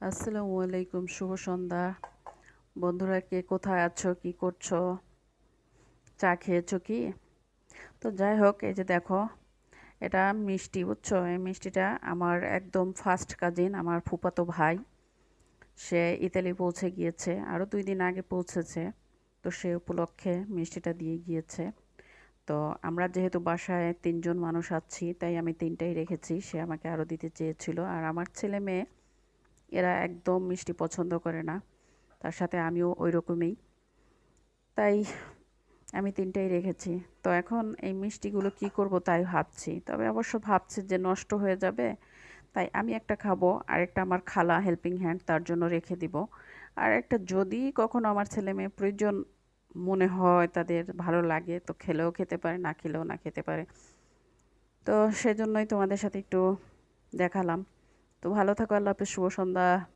আসসালামু আলাইকুম, শুভ সন্ধ্যা। বন্ধুরা, কে কোথায় আছো, কি করছো, চা খেয়েছো কি? তো যাই হোক, এই যে দেখো, এটা মিষ্টি, বুঝছো? এই মিষ্টিটা আমার একদম ফার্স্ট কাজিন, আমার ফুফাতো ভাই। সে ইতালি পৌঁছে গিয়েছে, আরও 2 দিন আগে পৌঁছেছে। তো সে উপলক্ষে মিষ্টিটা দিয়ে গিয়েছে। তো আমরা যেহেতু বাসায় 3জন মানুষ আছি, তাই আমি 3টাই রেখেছি। সে আমাকে আরও দিতে চেয়েছিল। আর আমার ছেলে মেয়ে এরা একদম মিষ্টি পছন্দ করে না, তার সাথে আমিও ওই রকমই। তাই আমি 3টাই রেখেছি। তো এখন এই মিষ্টিগুলো কি করব তাই ভাবছি। তবে অবশ্য ভাবছি যে নষ্ট হয়ে যাবে। তাই আমি একটা খাবো, আরেকটা আমার খালা হেল্পিং হ্যান্ড তার জন্য রেখে দিব। আর একটা যদি কখনো আমার ছেলে মেয়ে প্রয়োজন মনে হয়, তাদের ভালো লাগে, তো খেলেও খেতে পারে, না খেলেও না খেতে পারে। তো সেজন্যই তোমাদের সাথে একটু দেখালাম। তো ভালো থাকো, আল্লাহ হাফেজ, শুভ সন্ধ্যা।